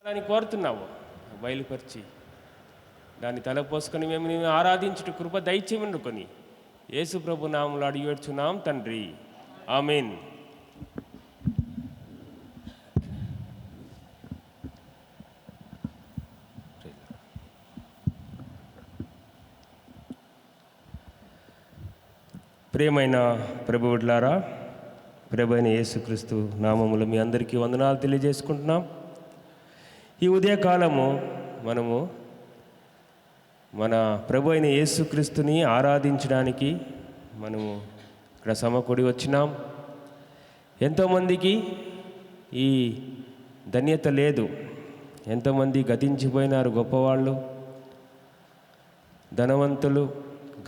అని కోరుతున్నావు, బయలుపరిచి దాన్ని తలపోసుకొని మేము నేను ఆరాధించుట కృప దయచేయమనుకొని యేసు ప్రభు నామములో అడిగి వేడుచున్నాం తండ్రి, ఆమేన్. ప్రియమైన ప్రభువులారా, ప్రభు అయిన యేసుక్రీస్తు నామములో మీ అందరికీ వందనాలు తెలియజేసుకుంటున్నాం. ఈ ఉదయకాలము మనము మన ప్రభు అయిన యేసుక్రీస్తుని ఆరాధించడానికి మనము ఇక్కడ సమకూడి వచ్చినాం. ఎంతోమందికి ఈ ధన్యత లేదు. ఎంతోమంది గతించిపోయినారు, గొప్పవాళ్ళు, ధనవంతులు,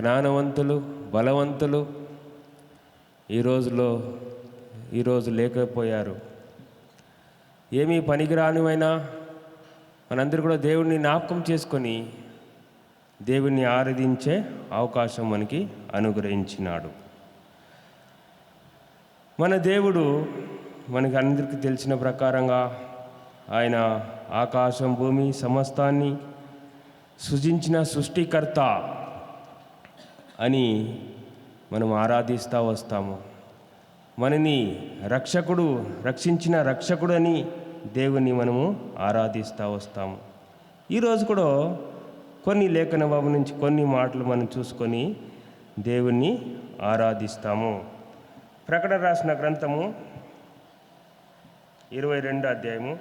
జ్ఞానవంతులు, బలవంతులు ఈరోజు లేకపోయారు. ఏమీ పనికిరానివైనా మనందరూ కూడా దేవుడిని జ్ఞాపకం చేసుకొని దేవుణ్ణి ఆరాధించే అవకాశం మనకి అనుగ్రహించినాడు. మన దేవుడు మనకి అందరికీ తెలిసిన ప్రకారంగా ఆయన ఆకాశం, భూమి సమస్తాన్ని సృజించిన సృష్టికర్త అని మనం ఆరాధిస్తూ వస్తాము. మనని రక్షించిన రక్షకుడు అని దేవుణ్ణి మనము ఆరాధిస్తూ వస్తాము. ఈరోజు కూడా కొన్ని లేఖన బాబు నుంచి కొన్ని మాటలు మనం చూసుకొని దేవుణ్ణి ఆరాధిస్తాము. ప్రకటన రాసిన గ్రంథము 22 అధ్యాయము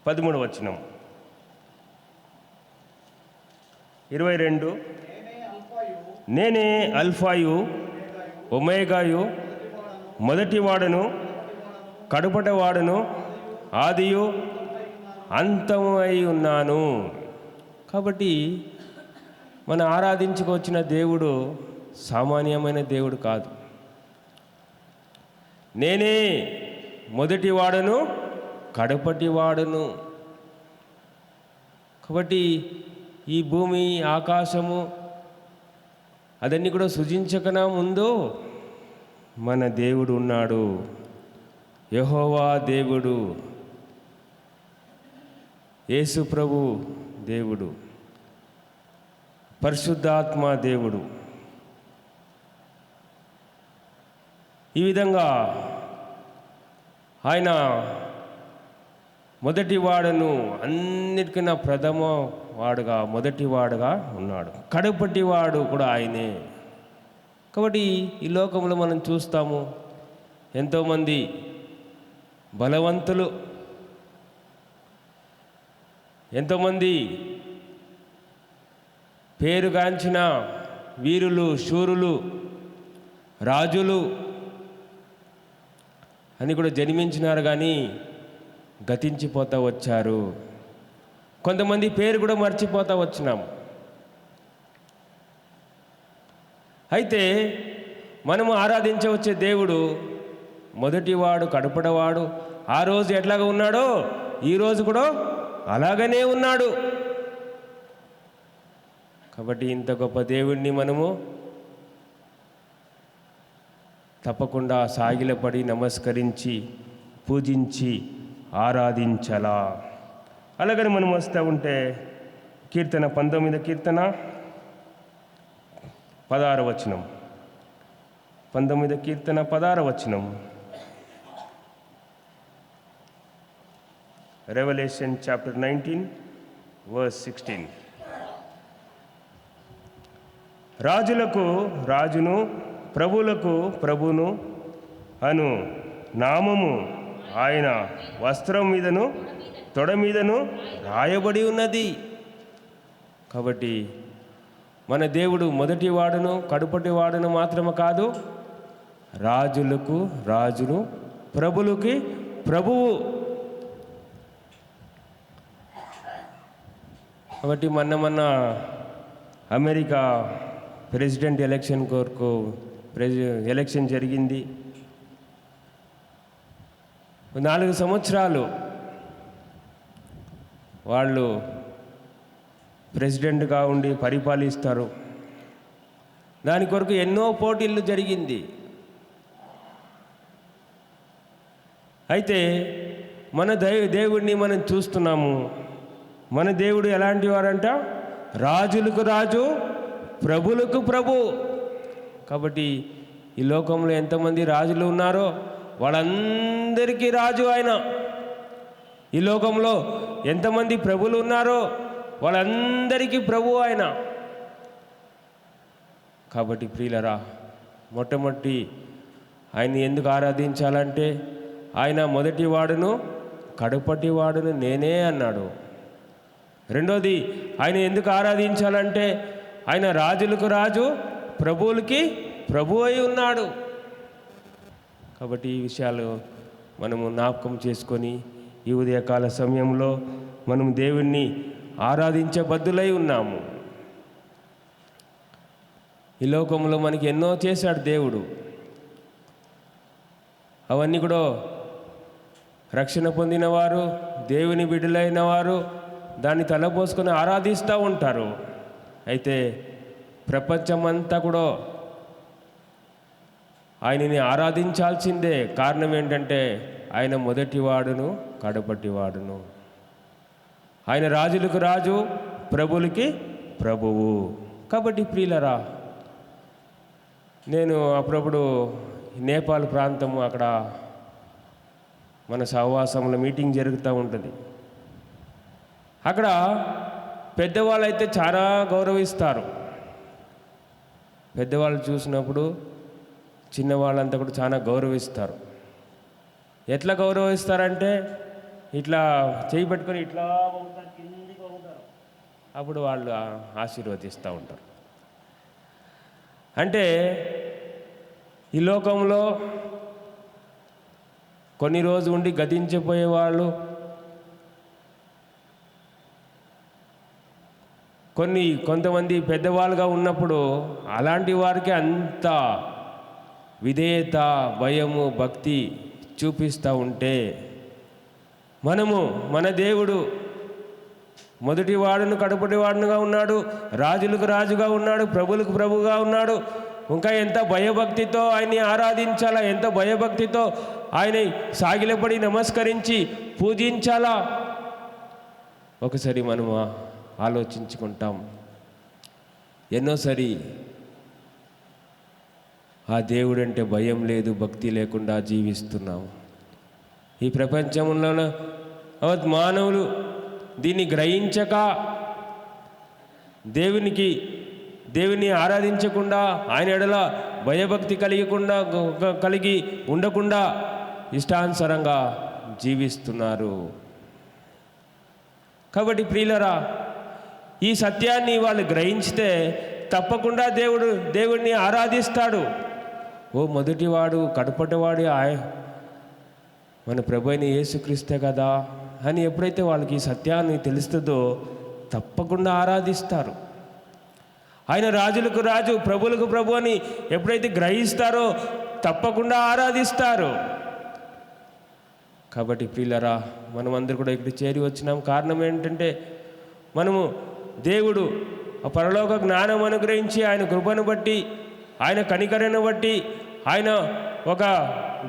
13వ వచనం. 22 నేనే అల్ఫాయు ఒమేగాయు, మొదటివాడను కడుపటవాడను, ఆదియు అంతము అయి ఉన్నాను. కాబట్టి మనం ఆరాధించుకొచ్చిన దేవుడు సామాన్యమైన దేవుడు కాదు. నేనే మొదటివాడను కడపటివాడను. కాబట్టి ఈ భూమి, ఆకాశము అదన్నీ కూడా సృజించకనా ముందు మన దేవుడు ఉన్నాడు. యెహోవా దేవుడు, యేసు ప్రభు దేవుడు, పరిశుద్ధాత్మ దేవుడు. ఈ విధంగా ఆయన మొదటివాడను, అన్నిటికన్నా ప్రథమ వాడుగా, మొదటివాడుగా ఉన్నాడు. కడపటివాడు కూడా ఆయనే. కాబట్టి ఈ లోకంలో మనం చూస్తాము, ఎంతోమంది బలవంతులు, ఎంతోమంది పేరుగాంచిన వీరులు, శూరులు, రాజులు అని కూడా జన్మించినారు, కానీ గతించిపోతూ వచ్చారు. కొంతమంది పేరు కూడా మర్చిపోతూ వచ్చినాము. అయితే మనము ఆరాధించవచ్చే దేవుడు మొదటివాడు, కడపడవాడు. ఆ రోజు ఎట్లాగా ఉన్నాడో ఈరోజు కూడా అలాగనే ఉన్నాడు. కాబట్టి ఇంత గొప్ప దేవుణ్ణి మనము తప్పకుండా సాగిలపడి నమస్కరించి పూజించి ఆరాధించాలా. అలాగని మనం వస్తూ ఉంటే కీర్తన 19 కీర్తన 16వ వచనం. 19 కీర్తన 16వ వచనం. Revolution chapter 19 verse 16. రాజులకు రాజును, ప్రభువులకు ప్రభువును అను నామము ఆయన వస్త్రం మీదను తొడ మీదను రాయబడి ఉన్నది. కాబట్టి మన దేవుడు మొదటివాడును కడుపటివాడును మాత్రమే కాదు, రాజులకు రాజును, ప్రభులకి ప్రభువు. కాబట్టి మొన్న అమెరికా ప్రెసిడెంట్ ఎలక్షన్ కొరకు ఎలక్షన్ జరిగింది. 4 సంవత్సరాలు వాళ్ళు ప్రెసిడెంట్గా ఉండి పరిపాలిస్తారు. దాని కొరకు ఎన్నో పోటీలు జరిగింది. అయితే మన దేవుడిని మనం చూస్తున్నాము. మన దేవుడు ఎలాంటి వారంట? రాజులకు రాజు, ప్రభులకు ప్రభు. కాబట్టి ఈ లోకంలో ఎంతమంది రాజులు ఉన్నారో వాళ్ళందరికీ రాజు ఆయన. ఈ లోకంలో ఎంతమంది ప్రభులు ఉన్నారో వాళ్ళందరికీ ప్రభు ఆయన. కాబట్టి ప్రియులరా, మొట్టమొదటి ఆయన్ని ఎందుకు ఆరాధించాలంటే ఆయన మొదటి వాడును కడపటి వాడును నేనే అన్నాడు. రెండోది, ఆయన ఎందుకు ఆరాధించాలంటే ఆయన రాజులకు రాజు, ప్రభువులకి ప్రభు అయి ఉన్నాడు. కాబట్టి ఈ విషయాలు మనము జ్ఞాపకం చేసుకొని ఈ ఉదయకాల సమయంలో మనం దేవుణ్ణి ఆరాధించే బద్దులై ఉన్నాము. ఈ లోకంలో మనకి ఎన్నో చేశాడు దేవుడు. అవన్నీ కూడా రక్షణ పొందినవారు, దేవుని బిడ్డలైన వారు దాన్ని తలపోసుకొని ఆరాధిస్తూ ఉంటారు. అయితే ప్రపంచమంతా కూడా ఆయనని ఆరాధించాల్సిందే. కారణం ఏంటంటే ఆయన మొదటివాడును కడపటివాడును. ఆయన రాజులకు రాజు, ప్రభులకి ప్రభువు. కాబట్టి ప్రియులరా, నేను అప్పుడప్పుడు నేపాల్ ప్రాంతము, అక్కడ మన సహవాసంలో మీటింగ్ జరుగుతూ ఉంటుంది. అక్కడ పెద్దవాళ్ళు అయితే చాలా గౌరవిస్తారు. పెద్దవాళ్ళు చూసినప్పుడు చిన్నవాళ్ళంతా కూడా చాలా గౌరవిస్తారు. ఎట్లా గౌరవిస్తారంటే ఇట్లా చేయి పెట్టుకొని ఇట్లా ఉంటారు, కిందికి ఉంటారు. అప్పుడు వాళ్ళు ఆశీర్వదిస్తూ ఉంటారు. అంటే ఈ లోకంలో కొన్ని రోజు ఉండి గతించిపోయే వాళ్ళు, కొంతమంది పెద్దవాళ్ళుగా ఉన్నప్పుడు అలాంటి వారికి అంత విధేయత, భయము, భక్తి చూపిస్తూ ఉంటే, మన దేవుడు మొదటి వాడును కడపటి వాడునుగా ఉన్నాడు, రాజులకు రాజుగా ఉన్నాడు, ప్రభులకు ప్రభుగా ఉన్నాడు. ఇంకా ఎంత భయభక్తితో ఆయన్ని ఆరాధించాలా, ఎంత భయభక్తితో ఆయన సాగిలపడి నమస్కరించి పూజించాలా ఒకసారి మనం ఆలోచించుకుంటాం. ఎన్నోసారి ఆ దేవుడంటే భయం లేదు, భక్తి లేకుండా జీవిస్తున్నాం. ఈ ప్రపంచంలో మానవులు దీన్ని గ్రహించక దేవుని ఆరాధించకుండా, ఆయన ఎడల భయభక్తి కలిగి ఉండకుండా ఇష్టానుసారంగా జీవిస్తున్నారు. కాబట్టి ప్రియులరా, ఈ సత్యాన్ని వాళ్ళు గ్రహించితే తప్పకుండా దేవుడిని ఆరాధిస్తాడు. ఓ మొదటివాడు కడపటివాడు మన ప్రభు అయిన యేసుక్రీస్తే కదా అని ఎప్పుడైతే వాళ్ళకి ఈ సత్యాన్ని తెలుస్తుందో తప్పకుండా ఆరాధిస్తారు. ఆయన రాజులకు రాజు, ప్రభులకు ప్రభు అని ఎప్పుడైతే గ్రహిస్తారో తప్పకుండా ఆరాధిస్తారు. కాబట్టి ప్రియులరా, మనమందరూ కూడా ఇక్కడ చేరి వచ్చినాం. కారణం ఏంటంటే మనము దేవుడు ఆ పరలోక జ్ఞానం అనుగ్రహించి, ఆయన కృపను బట్టి, ఆయన కనికరను బట్టి, ఆయన ఒక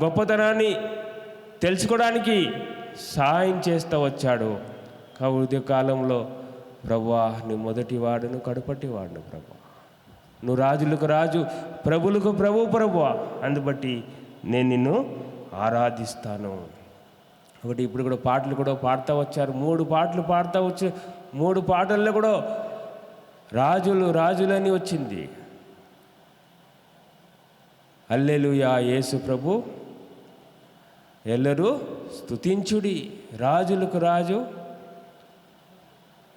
గొప్పతనాన్ని తెలుసుకోవడానికి సహాయం చేస్తూ వచ్చాడు. కాబట్టి కాలంలో ప్రభువా, నీ మొదటి వాడును కడపటి వాడును ప్రభువా, నువ్వు రాజులకు రాజు, ప్రభులకు ప్రభువా, అందుబట్టి నేను నిన్ను ఆరాధిస్తాను. ఒకటి ఇప్పుడు కూడా పాటలు కూడా పాడుతూ వచ్చారు. 3 పాటలు పాడుతూ వచ్చి 3 పాటల్లో కూడా రాజులని వచ్చింది. హల్లెలూయా, యేసు ప్రభు ఎల్లరూ స్తుతించుడి, రాజులకు రాజు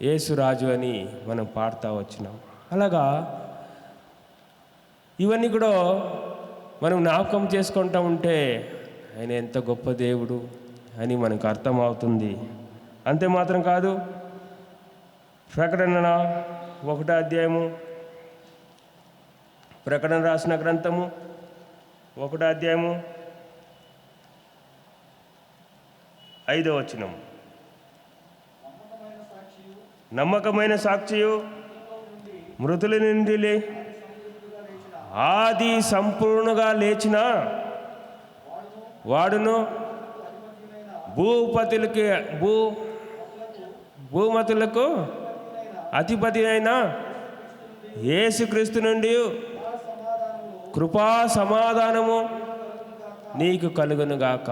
యేసు రాజు అని మనం పాడుతూ వచ్చినాం. అలాగా ఇవన్నీ కూడా మనం జ్ఞాపకం చేసుకుంటూ ఉంటే ఆయన ఎంత గొప్ప దేవుడు అని మనకు అర్థమవుతుంది. అంతే మాత్రం కాదు, ప్రకటన 1వ అధ్యాయము, ప్రకటన రాసిన గ్రంథము 1వ అధ్యాయము 5వ వచనం. నమ్మకమైన సాక్షియు, మృతుల నుండి ఆది సంపూర్ణగా లేచిన వాడును, భూమతులకు అధిపతి అయిన యేసుక్రీస్తు నుండి కృపా సమాధానము నీకు కలుగునుగాక.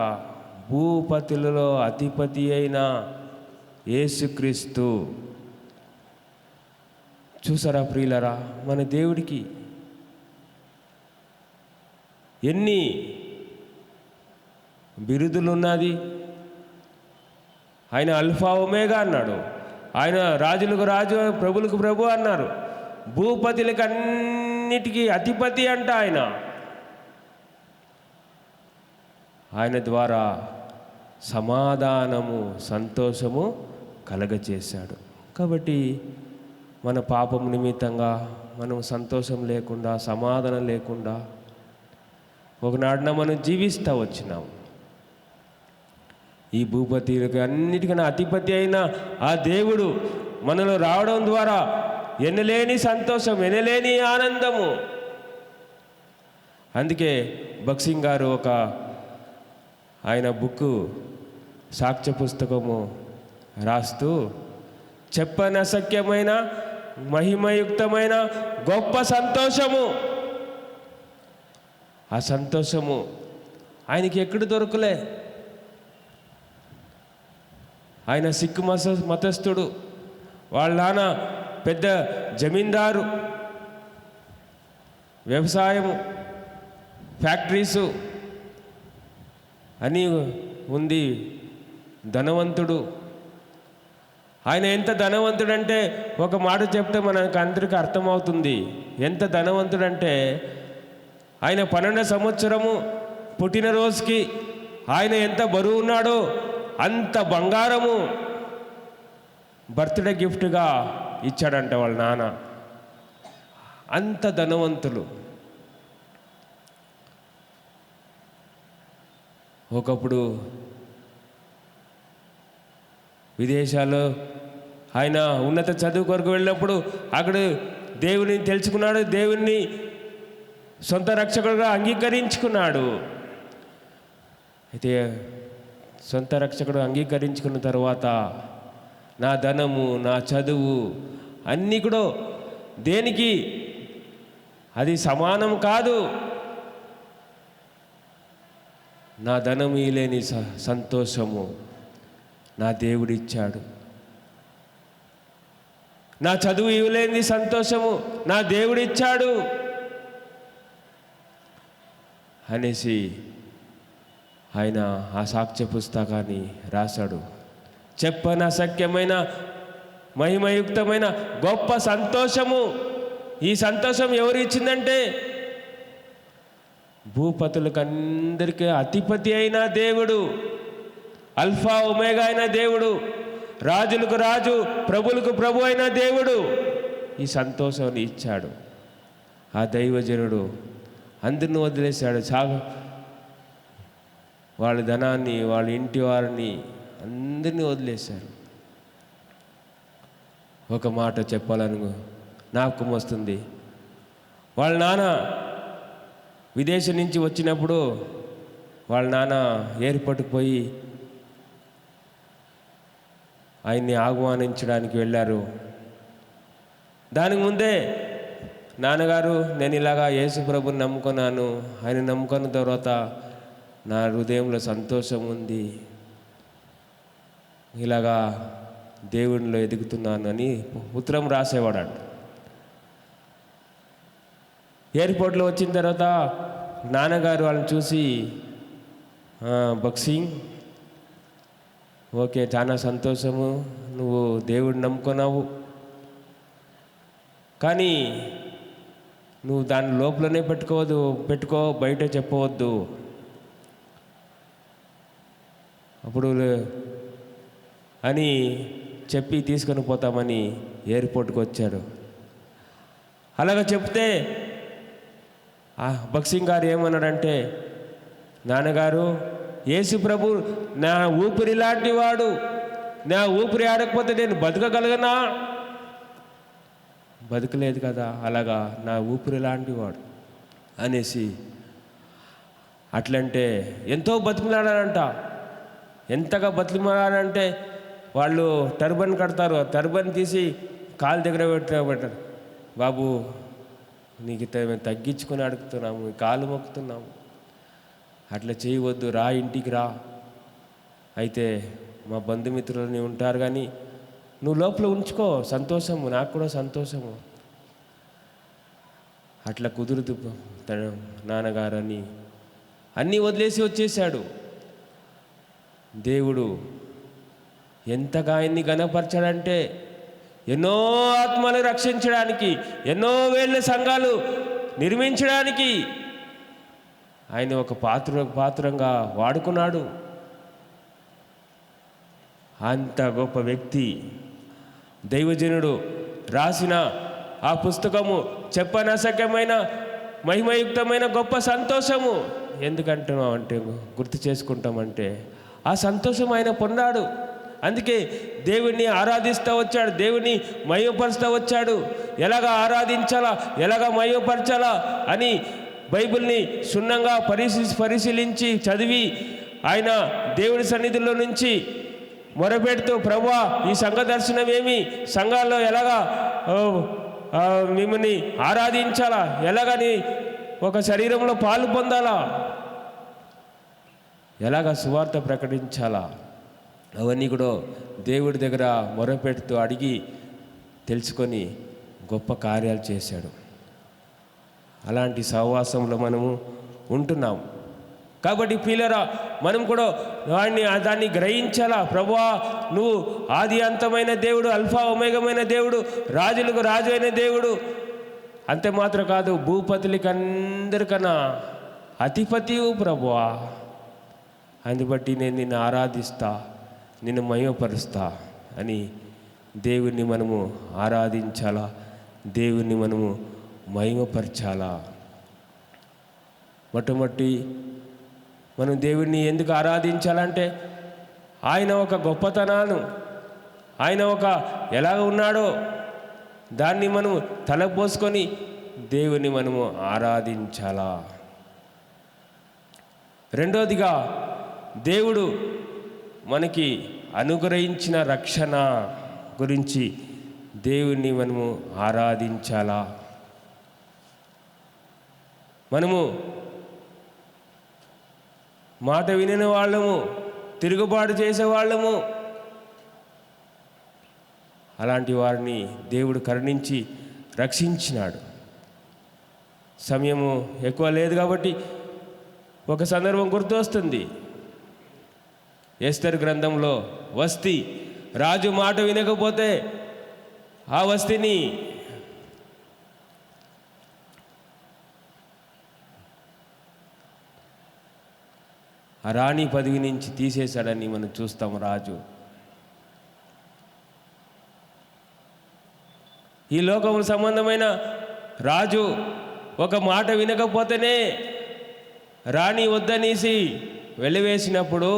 భూపతులలో అధిపతి అయిన యేసుక్రీస్తు. చూసారా ప్రియులరా, మన దేవుడికి ఎన్ని బిరుదులు ఉన్నది. ఆయన అల్ఫా ఒమేగా అన్నాడు, ఆయన రాజులకు రాజు ప్రభులకు ప్రభు అన్నారు, భూపతులకు అన్నిటికీ అధిపతి అంట ఆయన ద్వారా సమాధానము సంతోషము కలగచేశాడు. కాబట్టి మన పాపం నిమిత్తంగా మనం సంతోషం లేకుండా సమాధానం లేకుండా ఒకనాడున మనం జీవిస్తూ వచ్చినాం. ఈ భూపతులకు అన్నిటికన్నా అధిపతి అయిన ఆ దేవుడు మనలో రావడం ద్వారా ఎనలేని సంతోషం, ఎనలేని ఆనందము. అందుకే భగత్ సింగ్ గారు ఆయన బుక్ సాక్ష్య పుస్తకము రాస్తూ చెప్పనశక్యమైన మహిమయుక్తమైన గొప్ప సంతోషము, ఆ సంతోషము ఆయనకి ఎక్కడ దొరకలే. ఆయన సిక్కు మతస్థుడు, వాళ్ళ నాన్న పెద్ద జమీందారు, వ్యవసాయము, ఫ్యాక్టరీసు అని ఉంది, ధనవంతుడు. ఆయన ఎంత ధనవంతుడంటే ఒక మాట చెప్తే మనకు అందరికీ అర్థమవుతుంది ఎంత ధనవంతుడంటే. ఆయన 12వ సంవత్సరము పుట్టినరోజుకి ఆయన ఎంత బరువు ఉన్నాడో అంత బంగారము బర్త్డే గిఫ్ట్గా ఇచ్చాడంట వాళ్ళ నాన్న. అంత ధనవంతులు. ఒకప్పుడు విదేశాల్లో ఆయన ఉన్నత చదువు కొరకు వెళ్ళినప్పుడు అక్కడ దేవుని తెలుసుకున్నాడు, దేవుణ్ణి సొంత రక్షకుడుగా అంగీకరించుకున్నాడు. అయితే సొంత రక్షకుడు అంగీకరించుకున్న తర్వాత నా ధనము, నా చదువు అన్నీ కూడా దేనికి అది సమానం కాదు. నా ధనము లేని సంతోషము నా దేవుడిచ్చాడు, నా చదువు ఇవ్వలేని సంతోషము నా దేవుడిచ్చాడు అనేసి ఆయన ఆ సాక్ష్య పుస్తకాన్ని రాశాడు. చెప్పనశక్యమైన మహిమయుక్తమైన గొప్ప సంతోషము. ఈ సంతోషం ఎవరు ఇచ్చిందంటే భూపతులకు అందరికీ అధిపతి అయిన దేవుడు, అల్ఫా ఒమేగా అయిన దేవుడు, రాజులకు రాజు ప్రభులకు ప్రభు అయిన దేవుడు ఈ సంతోషాన్ని ఇచ్చాడు. ఆ దైవజనుడు అందరిని వదిలేశాడు. వాళ్ళ ధనాన్ని, వాళ్ళ ఇంటి వారిని అందరినీ వదిలేశారు. ఒక మాట చెప్పాలని జ్ఞాపకం వస్తుంది. వాళ్ళ నాన్న విదేశం నుంచి వచ్చినప్పుడు వాళ్ళ నాన్న ఎయిర్పోర్ట్కి పోయి ఆయన్ని ఆహ్వానించడానికి వెళ్ళారు. దానికి ముందే నాన్నగారు, నేను ఇలాగా యేసు ప్రభుని నమ్ముకున్నాను, ఆయన నమ్ముకున్న తర్వాత నా హృదయంలో సంతోషం ఉంది, ఇలాగా దేవునిలో ఎదుగుతున్నాను అని ఉత్తరం రాసేవాడు. ఎయిర్పోర్ట్లో వచ్చిన తర్వాత నాన్నగారు వాళ్ళని చూసి, భగత్ సింగ్, ఓకే, చాలా సంతోషము, నువ్వు దేవుడిని నమ్ముకున్నావు, కానీ నువ్వు దాని లోపలనే పెట్టుకో, బయట చెప్పవద్దు. అప్పుడు అని చెప్పి తీసుకొని పోతామని ఎయిర్పోర్ట్కి వచ్చాడు. అలాగ చెప్తే భగత్ సింగ్ గారు ఏమన్నాడంటే, నాన్నగారు, యేసు ప్రభు నా ఊపిరి లాంటి వాడు, నా ఊపిరి ఆడకపోతే నేను బతకగలగనా? బతకలేదు కదా. అలాగా నా ఊపిరి లాంటి వాడు అనేసి అట్లంటే ఎంతో బతిమలాడారంట. ఎంతగా బతిమలాడారంటే వాళ్ళు టర్బన్ కడతారు, టర్బన్ తీసి కాలు దగ్గర పెట్టారు. బాబు నీకు తగ్గించుకొని అడుగుతున్నాము, కాలు మొక్కుతున్నాము, అట్లా చేయవద్దు, రా ఇంటికి రా. అయితే మా బంధుమిత్రులని ఉంటారు కానీ నువ్వు లోపల ఉంచుకో, సంతోషము, నాకు కూడా సంతోషము. అట్లా కుదురుతు తన నాన్నగారని అన్నీ వదిలేసి వచ్చేసాడు. దేవుడు ఎంతగా ఆయన్ని ఘనపరచాడంటే ఎన్నో ఆత్మలు రక్షించడానికి, ఎన్నో వేల సంఘాలు నిర్మించడానికి ఆయన ఒక పాత్రంగా వాడుకున్నాడు. అంత గొప్ప వ్యక్తి దైవజనుడు రాసిన ఆ పుస్తకము చెప్పనసక్యమైన మహిమయుక్తమైన గొప్ప సంతోషము. ఎందుకంటున్నాం అంటే గుర్తు చేసుకుంటామంటే ఆ సంతోషం ఆయన పొందాడు. అందుకే దేవుణ్ణి ఆరాధిస్తూ వచ్చాడు, దేవుణ్ణి మహిమపరుస్తూ వచ్చాడు. ఎలాగా ఆరాధించాలా, ఎలాగా మహిమపరచాలా అని బైబిల్ని క్షుణ్ణంగా పరిశీలించి చదివి ఆయన దేవుడి సన్నిధిలో నుంచి మొరపెడుతూ, ప్రభువా ఈ సంఘ దర్శనం ఏమి, సంఘాల్లో ఎలాగా మిమ్మల్ని ఆరాధించాలా, ఎలాగని ఒక శరీరంలో పాలు పొందాలా, ఎలాగ సువార్త ప్రకటించాలా, అవన్నీ కూడా దేవుడి దగ్గర మొరపెడుతూ అడిగి తెలుసుకొని గొప్ప కార్యాలు చేశాడు. అలాంటి సహవాసంలో మనము ఉంటున్నాం కాబట్టి పిల్లరా, మనం కూడా దాన్ని గ్రహించాలా. ప్రభువా నువ్వు ఆది అంతమైన దేవుడు, అల్ఫా ఒమేగమైన దేవుడు, రాజులకు రాజు అయిన దేవుడు. అంతే మాత్రం కాదు, భూపతులకి అందరికన్నా అధిపతివు ప్రభువా. అందుబట్టి నేను నిన్ను ఆరాధిస్తా, నిన్ను మహిమపరుస్తా అని దేవుణ్ణి మనము ఆరాధించాలా, దేవుణ్ణి మనము మహిమపరచాలా. మొట్టమొదటి మనం దేవుణ్ణి ఎందుకు ఆరాధించాలంటే ఆయన ఒక గొప్పతనాన్ని, ఆయన ఒక ఎలాగ ఉన్నాడో దాన్ని మనము తలపోసుకొని దేవుని మనము ఆరాధించాలా. రెండోదిగా దేవుడు మనకి అనుగ్రహించిన రక్షణ గురించి దేవుణ్ణి మనము ఆరాధించాలా. మనము మాట వినని వాళ్ళము, తిరుగుబాటు చేసేవాళ్ళము, అలాంటి వారిని దేవుడు కరుణించి రక్షించినాడు. సమయము ఎక్కువ లేదు కాబట్టి ఒక సందర్భం గుర్తొస్తుంది. ఎస్తరు గ్రంథంలో వస్తీ రాజు మాట వినకపోతే ఆ వస్తీని ఆ రాణి పదవి నుంచి తీసేశాడని మనం చూస్తాం. రాజు ఈ లోకము సంబంధమైన రాజు ఒక మాట వినకపోతేనే రాణి వద్దనేసి వెలివేసినప్పుడు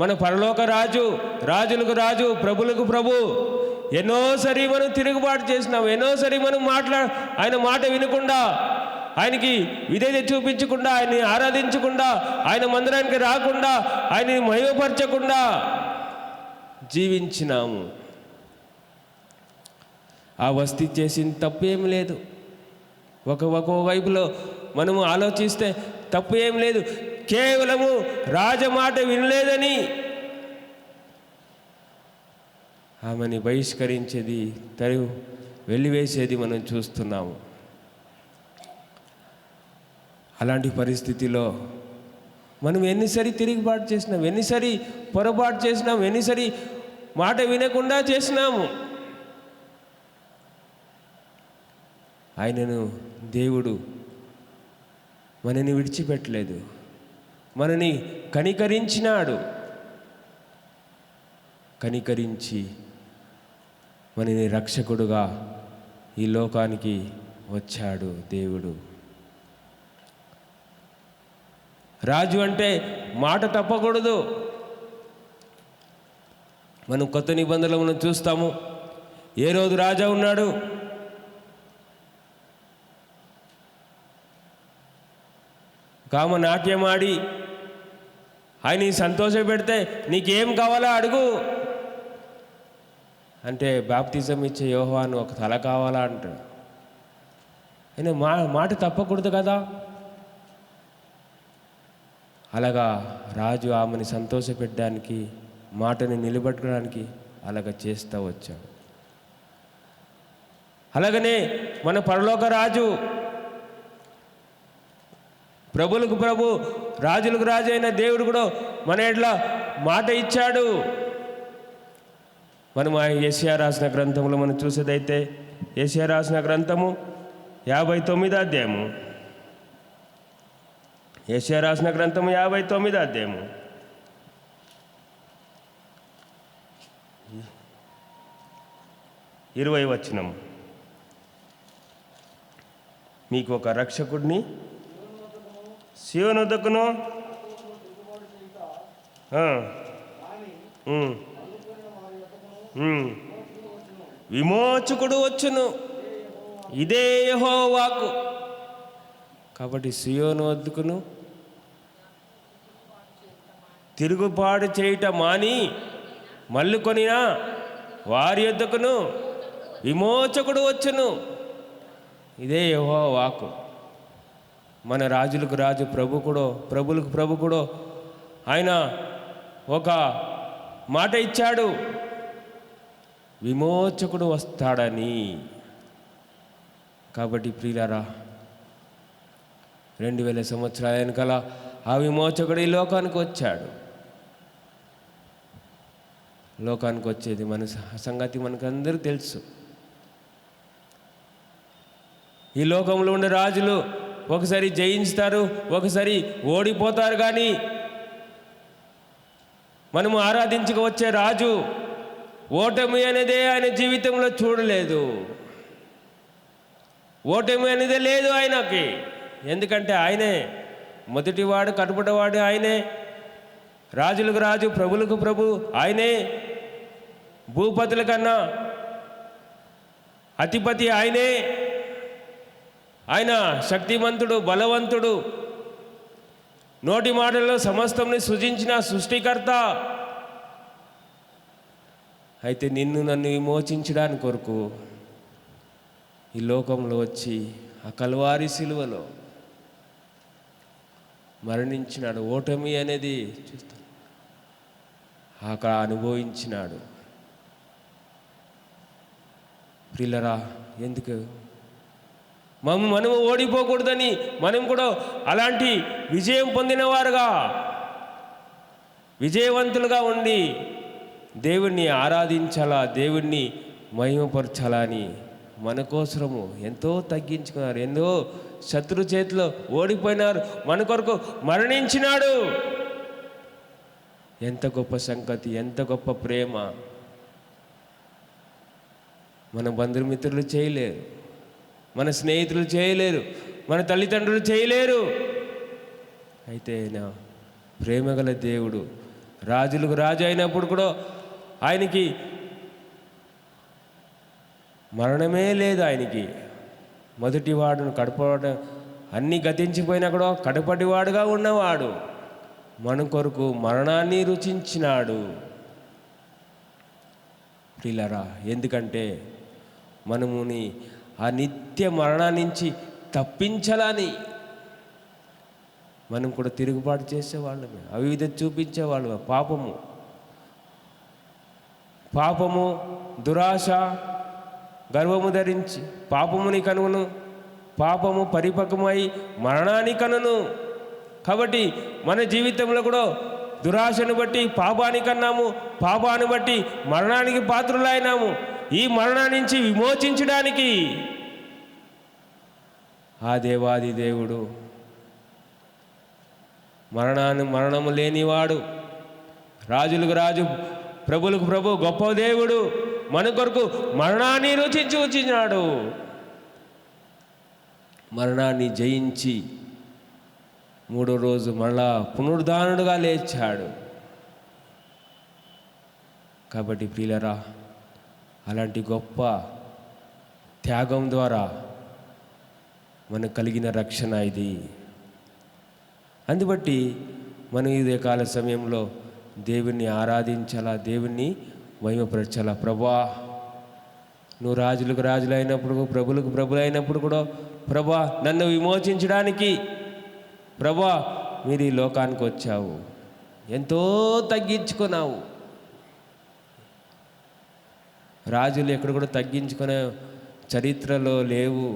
మన పరలోక రాజు, రాజులకు రాజు, ప్రభులకు ప్రభు, ఎన్నోసారి మనం తిరుగుబాటు చేసినాం, ఎన్నోసారి మనం ఆయన మాట వినకుండా, ఆయనకి విధేయత చూపించకుండా, ఆయన్ని ఆరాధించకుండా, ఆయన మందిరానికి రాకుండా, ఆయన్ని మహిమపరచకుండా జీవించినాము. ఆ వస్తీ చేసిన తప్పు ఏం లేదు. ఒక వైపులో మనము ఆలోచిస్తే తప్పు ఏం లేదు. కేవలము రాజమాట వినలేదని ఆమెని బహిష్కరించేది, వెలివేసేది మనం చూస్తున్నాము. అలాంటి పరిస్థితిలో మనం ఎన్నిసారి తిరుగుబాటు చేసినాం, ఎన్నిసారి పొరపాటు చేసినాం, ఎన్నిసారి మాట వినకుండా చేసినాము. ఆయనను దేవుడు మనని విడిచిపెట్టలేదు, మనని కనికరించినాడు. కనికరించి మనని రక్షకుడుగా ఈ లోకానికి వచ్చాడు దేవుడు. రాజు అంటే మాట తప్పకూడదు. మనం కొత్త నిబంధనలు మనం చూస్తాము. ఏ రోజు రాజా ఉన్నాడు, కామ నాట్యం ఆడి ఆయన్ని సంతోష పెడితే నీకేం కావాలో అడుగు అంటే బాప్తిజం ఇచ్చే యోహాను ఒక తల కావాలా అంటాడు. ఆయన మాట తప్పకూడదు కదా. అలాగా రాజు ఆమెను సంతోషపెట్టడానికి, మాటని నిలబెట్టడానికి అలాగ చేస్తూ వచ్చాడు. అలాగనే మన పరలోక రాజు, ప్రభులకు ప్రభు, రాజులకు రాజు అయిన దేవుడు కూడా మన ఎట్లా మాట ఇచ్చాడు. మనం ఆ యెషయా రాసిన గ్రంథంలో మనం చూసేదైతే, యెషయా రాసిన గ్రంథము 59వ అధ్యాయము, యెషయా రాసిన గ్రంథము 59వ అధ్యాయము 20వ వచనం. మీకు ఒక రక్షకుడిని సీయోను వద్దకును విమోచకుడు వచ్చును, ఇదే యెహోవా వాక్కు. కాబట్టి సీయోను వద్దకును తిరుగుబాటు చేయుట మాని మల్లుకొనినా వారి యొద్దకును విమోచకుడు వచ్చును, ఇదే యెహోవా వాక్కు. మన రాజులకు రాజు, ప్రభులకు ప్రభు కూడా ఆయన ఒక మాట ఇచ్చాడు, విమోచకుడు వస్తాడని. కాబట్టి ప్రియులారా, 2000 సంవత్సరాల వెనకాల ఆ విమోచకుడు ఈ లోకానికి వచ్చాడు. లోకానికి వచ్చేది మన సంగతి మనకందరూ తెలుసు. ఈ లోకంలో ఉండే రాజులు ఒకసారి జయించుతారు, ఒకసారి ఓడిపోతారు. కానీ మనము ఆరాధించుకు వచ్చే రాజు ఓటమి అనేదే ఆయన జీవితంలో చూడలేదు. ఓటమి అనేదే లేదు ఆయనకి. ఎందుకంటే ఆయనే మొదటివాడు, కనపడేవాడు ఆయనే, రాజులకు రాజు, ప్రభులకు ప్రభు ఆయనే, భూపతుల కన్నా అధిపతి ఆయనే. ఆయన శక్తిమంతుడు, బలవంతుడు, నోటి మాటల్లో సమస్తంని సృజించిన సృష్టికర్త. అయితే నిన్ను నన్ను విమోచించడానికి కొరకు ఈ లోకంలో వచ్చి ఆ కల్వారి సిలువలో మరణించినాడు. ఓటమి అనేది చూస్తాం, అక్కడ అనుభవించినాడు. ప్రియులరా, ఎందుకు మనము ఓడిపోకూడదని మనం కూడా అలాంటి విజయం పొందినవారుగా, విజయవంతులుగా ఉండి దేవుణ్ణి ఆరాధించాలా, దేవుణ్ణి మహిమపరచాలా అని మన కోసము ఎంతో తగ్గించుకున్నారు, ఎంతో శత్రు చేతిలో ఓడిపోయినారు, మన కొరకు మరణించినాడు. ఎంత గొప్ప సంగతి, ఎంత గొప్ప ప్రేమ. మన బంధుమిత్రులు చేయలేరు, మన స్నేహితులు చేయలేరు, మన తల్లిదండ్రులు చేయలేరు. అయితే నా ప్రేమగల దేవుడు రాజులకు రాజు అయినప్పుడు కూడా ఆయనకి మరణమే లేదు. ఆయనకి మొదటివాడును, కడపవాడు అన్నీ గతించిపోయినా కూడా కడపటివాడుగా ఉన్నవాడు మన కొరకు మరణాన్ని రుచించినాడు. ప్రియులారా, ఎందుకంటే మనముని ఆ నిత్య మరణాన్ని నుంచి తప్పించాలని మనం కూడా తిరుగుబాటు చేసేవాళ్ళమే, అవిధ చూపించేవాళ్ళమే. పాపము, దురాశ, గర్వము ధరించి పాపముని కనును, పాపము పరిపక్వమై మరణాన్ని కనును. కాబట్టి మన జీవితంలో కూడా దురాశను బట్టి పాపాన్ని కన్నాము, పాపాన్ని బట్టి మరణానికి పాత్రులైనాము. ఈ మరణాన్ని నుంచి విమోచించడానికి ఆ దేవాది దేవుడు, మరణము లేనివాడు, రాజులకు రాజు, ప్రభులకు ప్రభు, గొప్ప దేవుడు మన కొరకు మరణాన్ని రుచించి వచ్చినాడు. మరణాన్ని జయించి 3వ రోజు మళ్ళా పునరుద్ధానుడుగా లేచాడు. కాబట్టి ప్రియులరా, అలాంటి గొప్ప త్యాగం ద్వారా మనకు కలిగిన రక్షణ ఇది. అందుబట్టి మనం ఈ కాల సమయంలో దేవుణ్ణి ఆరాధించాలా, దేవుణ్ణి మహిమపరచాలా. ప్రభా, నువ్వు రాజులకు రాజులు అయినప్పుడు, ప్రభులకు ప్రభులు అయినప్పుడు కూడా ప్రభా నన్ను విమోచించడానికి ప్రభా మీరు ఈ లోకానికి వచ్చావు, ఎంతో తగ్గించుకున్నావు. రాజులు ఎక్కడ కూడా తగ్గించుకునే చరిత్రలో లేవు.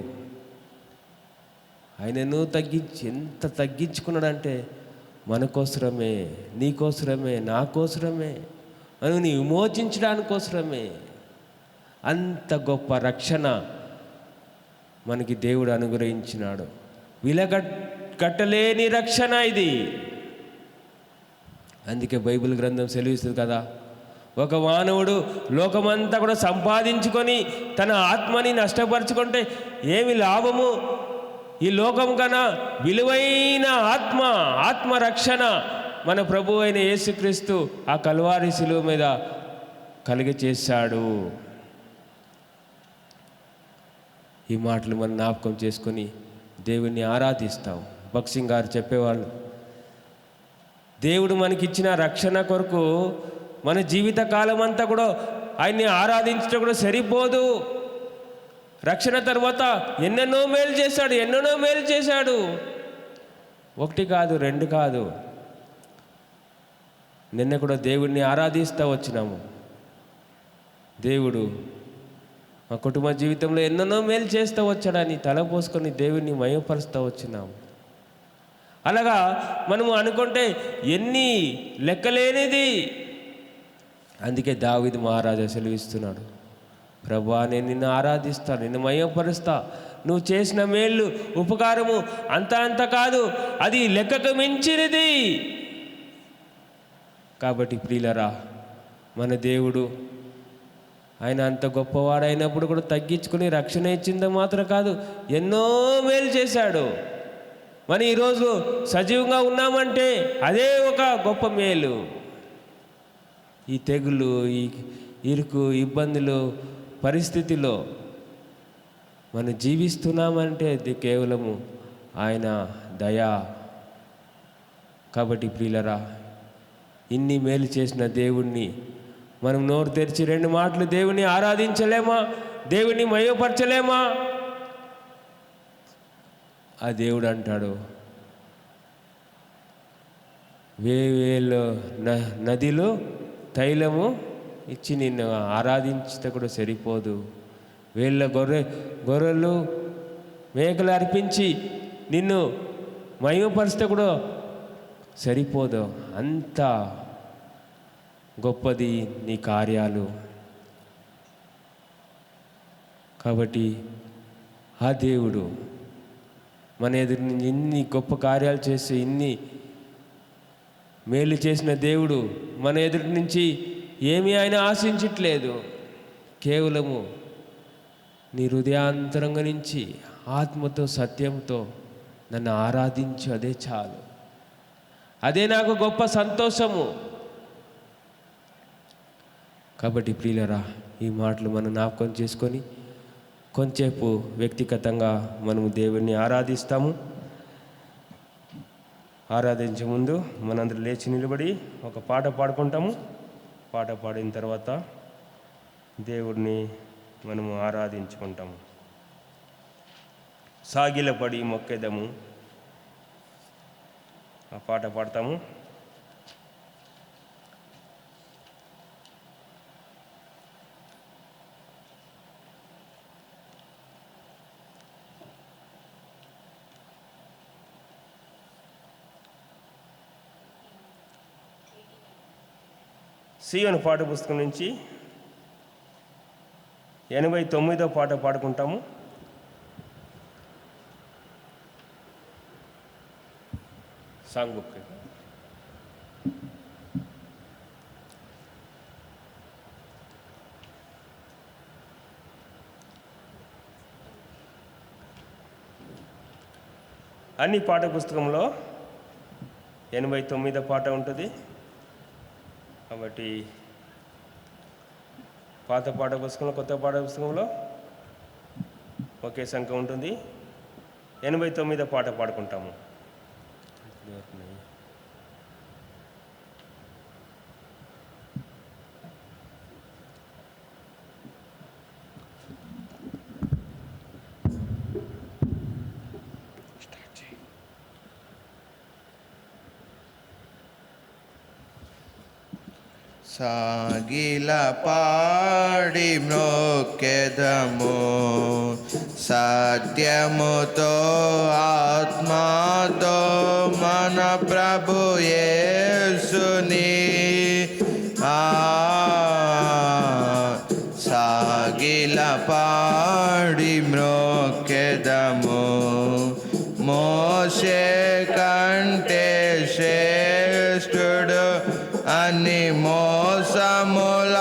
ఆయనను ఎంత తగ్గించుకున్నాడంటే మన కోసరమే, నీ కోసరమే, నా కోసరమే, మనని విమోచించడానికోసరమే. అంత గొప్ప రక్షణ మనకి దేవుడు అనుగ్రహించినాడు. కట్టలేని రక్షణ ఇది. అందుకే బైబిల్ గ్రంథం సెలవిస్తుంది కదా, ఒక మానవుడు లోకమంతా కూడా సంపాదించుకొని తన ఆత్మని నష్టపరుచుకుంటే ఏమి లాభము? ఈ లోకం కన్నా విలువైన ఆత్మరక్షణ మన ప్రభు అయిన యేసుక్రీస్తు ఆ కల్వారి శిలువ మీద కలిగచేశాడు. ఈ మాటలు మనం జ్ఞాపకం చేసుకొని దేవుణ్ణి ఆరాధిస్తాం. భక్సింగ్ గారు చెప్పేవాళ్ళు, దేవుడు మనకిచ్చిన రక్షణ కొరకు మన జీవిత కాలం అంతా కూడా ఆయన్ని ఆరాధించడం కూడా సరిపోదు. రక్షణ తర్వాత ఎన్నెన్నో మేలు చేశాడు. ఒకటి కాదు, రెండు కాదు. నిన్న కూడా దేవుడిని ఆరాధిస్తూ వచ్చినాము. దేవుడు మా కుటుంబ జీవితంలో ఎన్నెన్నో మేలు చేస్తూ వచ్చాడని తలపోసుకొని దేవుడిని మహిమపరుస్తూ వచ్చినాము. అలాగా మనము అనుకుంటే ఎన్ని లెక్కలేనిది. అందుకే దావీదు మహారాజా సెలవిస్తున్నాడు, ప్రభువా నేను నిన్ను ఆరాధిస్తా, నిన్ను మహిమపరుస్తా. నువ్వు చేసిన మేళ్ళు ఉపకారము అంత కాదు, అది లెక్కకు మించినది. కాబట్టి ప్రియులరా, మన దేవుడు ఆయన అంత గొప్పవాడైనప్పుడు కూడా తగ్గించుకుని రక్షణ ఇచ్చిందో మాత్రం కాదు, ఎన్నో మేలు చేశాడు. మనం ఈరోజు సజీవంగా ఉన్నామంటే అదే ఒక గొప్ప మేలు. ఈ తెగులు, ఈ ఇరుకు, ఇబ్బందులు, పరిస్థితిలో మనం జీవిస్తున్నామంటే అది కేవలము ఆయన దయా. కాబట్టి ప్రియులరా, ఇన్ని మేలు చేసిన దేవుణ్ణి మనం నోరు తెరిచి రెండు మాటలు దేవుణ్ణి ఆరాధించలేమా? దేవుణ్ణి మహిమపరచలేమా? ఆ దేవుడు అంటాడు, వేవేలు నదిలో తైలము ఇచ్చి నిన్ను ఆరాధించితే కూడా సరిపోదు. వేళ్ళ గొర్రెలు మేకలు అర్పించి నిన్ను మహిమపరిస్తే కూడా సరిపోదు. అంత గొప్పది నీ కార్యాలు. కాబట్టి ఆ దేవుడు మన ఎదురు నుంచి ఇన్ని గొప్ప కార్యాలు చేసి ఇన్ని మేలు చేసిన దేవుడు మన ఎదుటి నుంచి ఏమీ ఆయన ఆశించట్లేదు. కేవలము నీ హృదయాంతరంగ నుంచి ఆత్మతో సత్యంతో నన్ను ఆరాధించు, అదే చాలు. అదే నాకు గొప్ప సంతోషము. కాబట్టి ప్రియులరా, ఈ మాటలు మనం జ్ఞాపకం చేసుకొని కొంచెంసేపు వ్యక్తిగతంగా మనము దేవుణ్ణి ఆరాధిస్తాము. ఆరాధించే ముందు మనందరూ లేచి నిలబడి ఒక పాట పాడుకుంటాము. పాట పాడిన తర్వాత దేవుడిని మనము ఆరాధించుకుంటాము. సాగిలపడి మొక్కెదము, ఆ పాట పాడతాము. సీయోను పాట పుస్తకం నుంచి 89వ పాట పాడుకుంటాము. Song book. అన్ని పాఠ పుస్తకంలో 89వ పాట ఉంటుంది. కాబట్టి పాత పాఠ పుస్తకంలో కొత్త పాఠ పుస్తకంలో ఒకే సంఖ్య ఉంటుంది. 89వ పాట పాడుకుంటాము. సాగిల పాడి మ్రోకెదము సత్యముతో ఆత్మతో మన ప్రభు యేసుని సాగిల పాడి మ్రోకెదము మోషే కంటే శ్రేష్ఠుడు అని మోసముల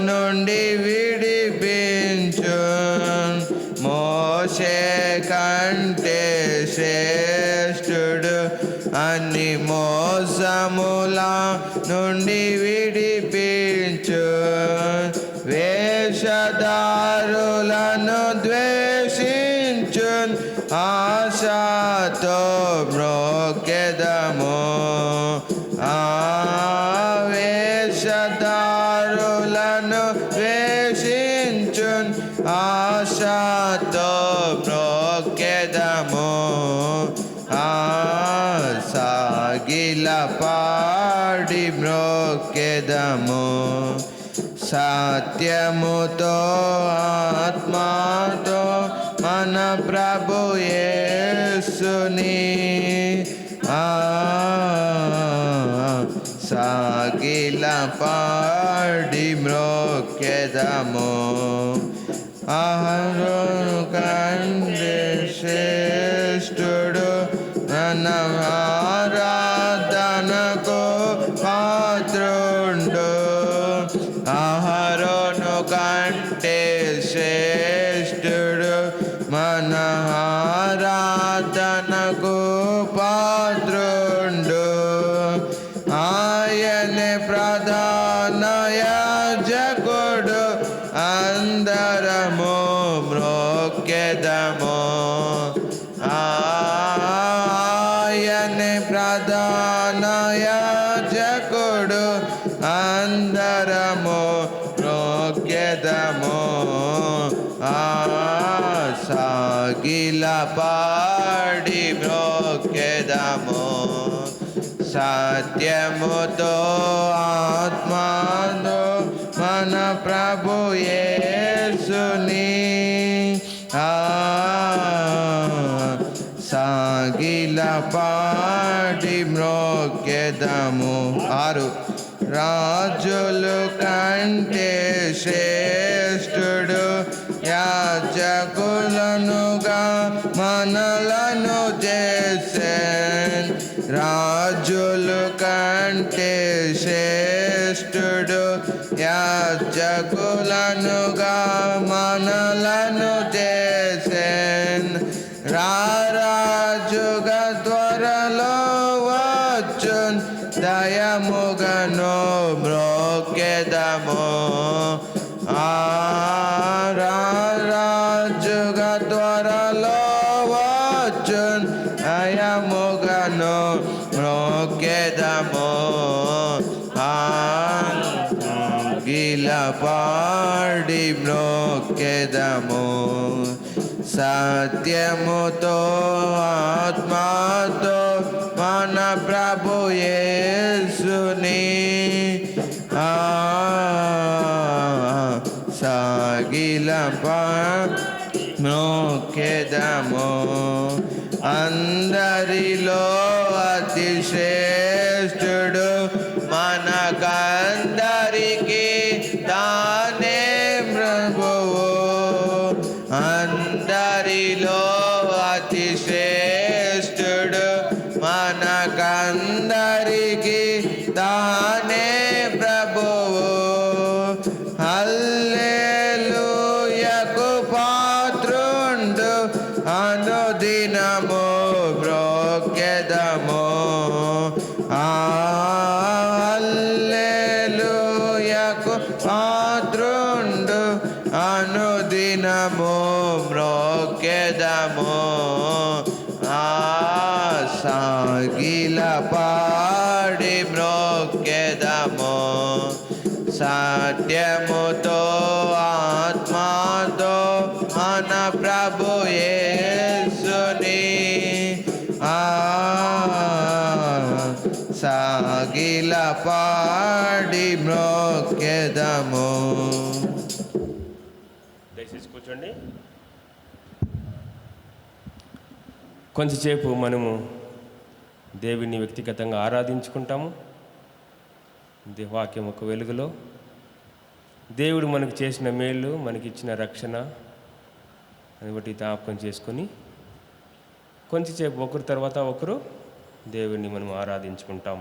నుండి విడిపించు మోషే కంటే శ్రేష్ఠుడు అని మోసముల నుండి విడిపించు వేషధారులను ద్వేషించు ఆశతో మ్రోకెదము వేషధారులను ద్వేషించు ఆశతో మ్రోకెదము సాగిల పాడి మ్రోకెదము సత్యముతో ఆత్మతో మన ప్రభు యేసుని సాగిల పాడి మ్రోకెదము అహరోను కంటే శ్రేష్ఠుడు మన ఆరాధనకు పాత్రుండు అహరోను కంటే శ్రేష్ఠుడు మన ఆరాధనకు పాత్రుండు ఆయనే ప్రధాన యాజకుడు అందరము మ్రోకెదము ఆయనే ప్రధాన యాజకుడు అందరము మ్రోకెదము సాగిల పాడి మ్రోకెదము సత్యముతో ఆత్మతో మన ప్రభు యేసుని సాగిల పాడి మ్రోకెదము 6 రాజులు కంటే శ్రేష్ఠుడు యాజకులనుగా మనలను చేసెన్ రాజులు కంటే శ్రేష్ఠుడు యాజకులనుగా మనలను చేసెన్ రారాజుగా త్వరలో వచ్చున్ దయముగను మ్రోకెదము రారాజుగా త్వరలో వచ్చున్ దయముగను మ్రోకెదము గిల పాడి మ్రోకెదము సత్యముతో ఆత్మతో మన ప్రభు యేసుని సాగిల మ్రోకెదము అందరిలో అతి శ్రేష్ఠుడు మనకందరికీ తానే ప్రభువు అందరిలో అతి శ్రేష్ఠుడు మనకందరికీ తానే ప్రభువు హల్లెలూయకు పాత్రుండు అనుదినము మ్రోకెదము హల్లెలూయకు పాత్రుండు మ్రోకెదము సాగిల పాడి మ్రోకెదము సత్యముతో ఆత్మతో మన ప్రభు యేసుని సాగిల పాడి మ్రోకెదము. దయచేసి కూర్చోండి. కొంచెంసేపు మనము దేవుని వ్యక్తిగతంగా ఆరాధించుకుంటాము. వాక్యం ఒక వెలుగులో దేవుడు మనకు చేసిన మేళ్ళు, మనకిచ్చిన రక్షణ అని బట్టి జ్ఞాపకం చేసుకొని కొంచెంసేపు ఒకరి తర్వాత ఒకరు దేవుణ్ణి మనం ఆరాధించుకుంటాం.